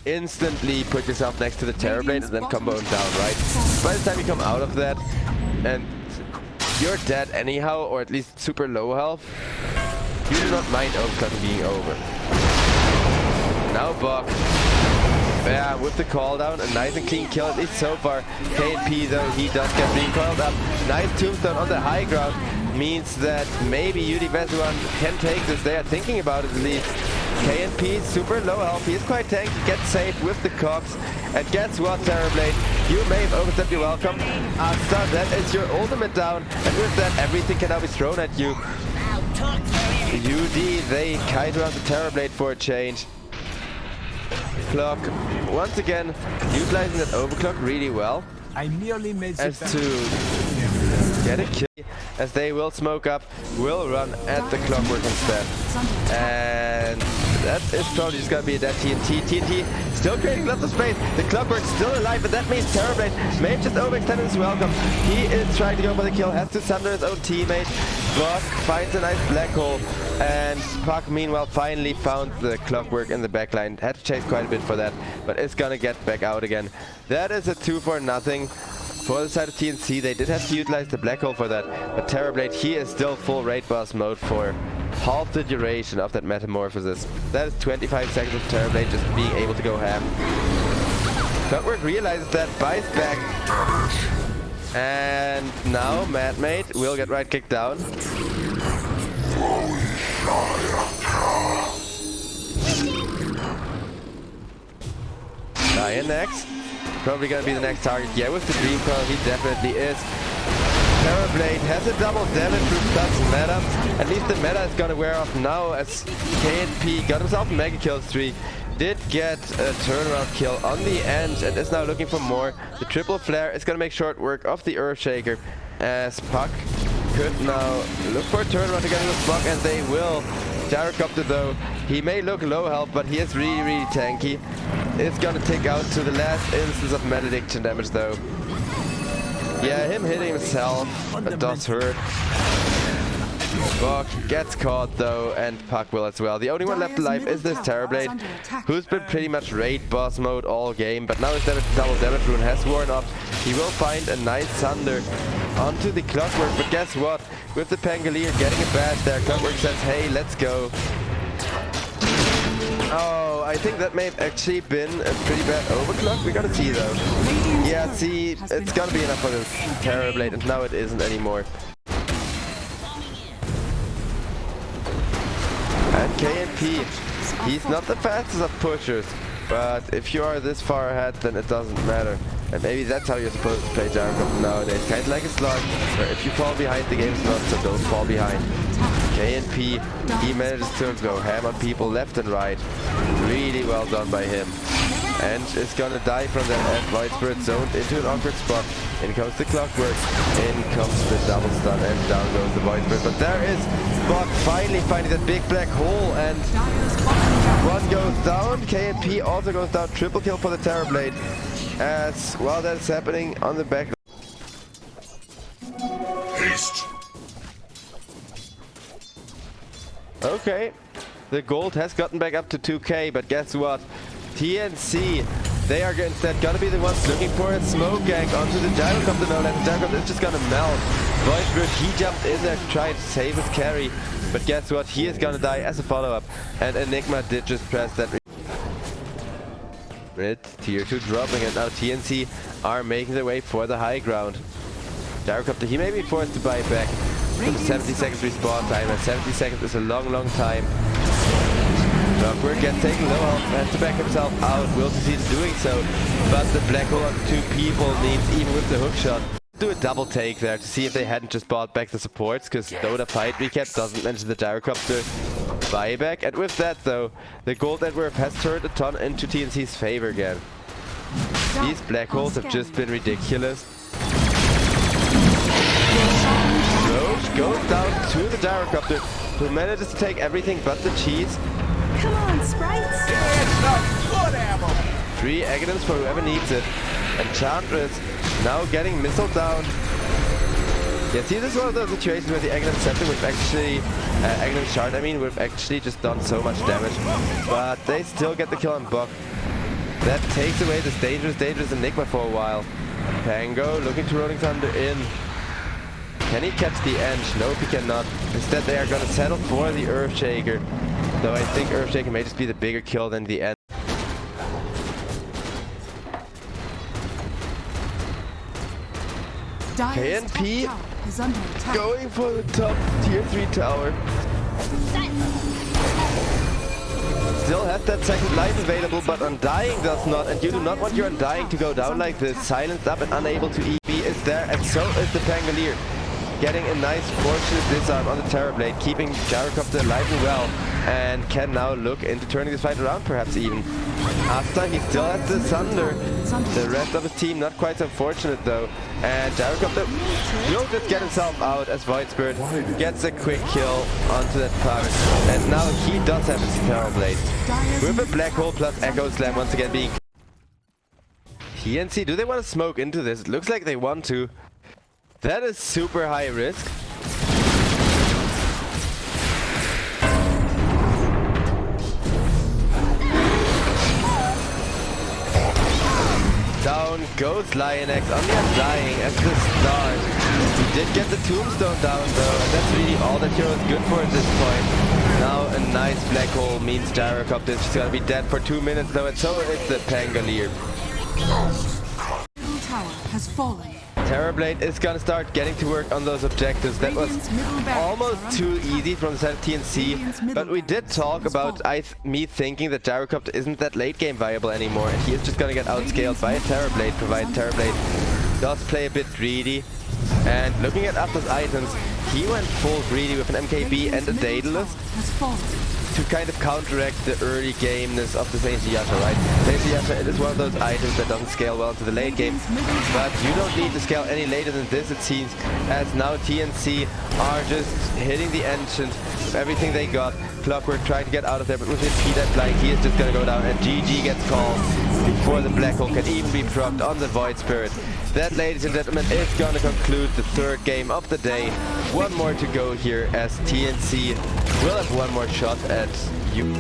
instantly put yourself next to the Terrorblade and then combo him down, right? By the time you come out of that, and you're dead anyhow, or at least super low health, you do not mind overclocking being over. Now Bok. Yeah, with the call down, a nice and clean kill, at least so far. KNP though, he does get recoiled up. Nice tombstone on the high ground. Means that maybe VESSUWAN can take this. They are thinking about it at least. KNP super low health. He is quite tanky. Gets saved with the cogs. And guess what, Terrorblade? You may have overstepped your welcome. Asta, that is your ultimate down. And with that, everything can now be thrown at you. UD, they kite around the Terrorblade for a change. Clock, once again, utilizing that overclock really well. I merely made as to get a kill, as they will smoke up, will run at the Clockwerk instead. And that is probably just gonna be a dead TNT. TNT still creating lots of space. The Clockwerk still alive, but that means Terrorblade may have just overextended his welcome. He is trying to go for the kill, has to sunder his own teammate. Bok finds a nice black hole, and Puck meanwhile finally found the Clockwerk in the backline. Had to chase quite a bit for that, but it's gonna get back out again. That is a 2-for-0 for the side of TNC. They did have to utilize the black hole for that, but Terrorblade, he is still full raid boss mode for half the duration of that metamorphosis. That is 25 seconds of Terrorblade just being able to go ham. Clockwerk realizes that, buys back, and now MadMaid will get right kicked down. LionaX, probably gonna be the next target. Yeah, with the Dream Coil, he definitely is. Terrorblade has a double damage plus meta. At least the meta is gonna wear off now, as KNP got himself a mega kill streak. Did get a turnaround kill on the end and is now looking for more. The triple flare is gonna make short work of the Earthshaker, as Puck could now look for a turnaround together with Bok, and they will. Gyrocopter though, he may look low health, but he is really tanky. It's gonna tick out to the last instance of malediction damage though. Yeah, him hitting himself does hurt. Bok gets caught though, and Puck will as well. The only one left alive is this Terrorblade, who's been pretty much raid boss mode all game, but now his double damage rune has worn off. He will find a nice thunder onto the Clockwerk, but guess what? With the Pangolier getting a bash there, Clockwerk says, hey, let's go. Oh, I think that may have actually been a pretty bad overclock. We gotta see though. Yeah, see, it's gonna be enough for this Terrorblade, and now it isn't anymore. And KNP, he's not the fastest of pushers, but if you are this far ahead, then it doesn't matter. And maybe that's how you're supposed to play Gyrocopter nowadays. Kind of like a slug, where if you fall behind, the game's not, so don't fall behind. KNP, he manages to go ham on people left and right. Really well done by him. And is gonna die from that as Void Spirit zoned into an awkward spot. In comes the Clockwerk, in comes the double stun, and down goes the Void Spirit. But there is Bok finally finding that big black hole, and one goes down. KNP also goes down. Triple kill for the Terrorblade. As while that's happening on the back. Haste. Okay, the gold has gotten back up to 2k, but guess what? TNC, they are instead gonna be the ones looking for a smoke gank onto the Gyrocopter now, and the Gyrocopter is just gonna melt. Void Spirit, he jumped in there to try to save his carry, but guess what? He is gonna die as a follow-up, and Enigma did just press that. Tier 2 dropping, and now TNC are making their way for the high ground. Gyrocopter, he may be forced to buy back from 70 seconds respawn time, and 70 seconds is a long time. Clockwerk gets taken low health, has to back himself out, will succeed in doing so, but the black hole on 2 people means even with the hookshot. Do a double take there to see if they hadn't just bought back the supports, because Dota fight recap doesn't mention the Gyrocopter buyback. And with that though, the gold net worth has turned a ton into TNC's favor again. These black holes have just been ridiculous. Roach goes down to the Gyrocopter, who manages to take everything but the cheese. Come on, sprites! 3 Agonins for whoever needs it. Enchantress now getting missile down. Yeah, see, this is one of those situations where the Aghanim Scepter would actually, Aghanim Shard, I mean, would have actually just done so much damage. But they still get the kill on Bok. That takes away this dangerous Enigma for a while. Pango looking to Rolling Thunder in. Can he catch the Ench? Nope, he cannot. Instead, they are going to settle for the Earthshaker. Though I think Earthshaker may just be the bigger kill than the Ench. KNP going for the top tier 3 tower. Still has that second life available, but Undying does not, and you do not want your Undying to go down like this. Silenced up and unable to EB is there, and so is the Pangolier. Getting a nice fortunate disarm on the Terrorblade, keeping Gyrocopter alive and well, and can now look into turning this fight around perhaps even. Asta, he still has the Thunder. The rest of his team not quite so fortunate though. And Gyrocopter will just get himself out as Void Spirit gets a quick kill onto that puck. And now he does have his Terrorblade. With a Black Hole plus Echo Slam once again being... TNC, do they want to smoke into this? It looks like they want to. That is super high risk. Down goes LionaX on the Undying at the start. He did get the Tombstone down though, and that's really all that hero is good for at this point. Now a nice Black Hole means Gyrocopter is just gonna be dead for 2 minutes though, and so is the Pangolier. Tower has fallen. Terrorblade is gonna start getting to work on those objectives. That was almost too easy from the side of TNC, but we did talk about me thinking that Gyrocopter isn't that late game viable anymore, and he is just gonna get outscaled by a Terrorblade, provided Terrorblade does play a bit greedy. And looking at Asta's items, he went full greedy with an MKB and a Daedalus to kind of counteract the early gameness of the Saint Yasha, right? Saint Yasha, it is one of those items that doesn't scale well into the late game, but you don't need to scale any later than this, it seems, as now TNC are just hitting the Ancient with everything they got. Clockwerk trying to get out of there, but with his P that flying, he is just gonna go down, and GG gets called before the Black Hole can even be procced on the Void Spirit. That, ladies and gentlemen, is gonna conclude the third game of the day. One more to go here as TNC will have one more shot at you.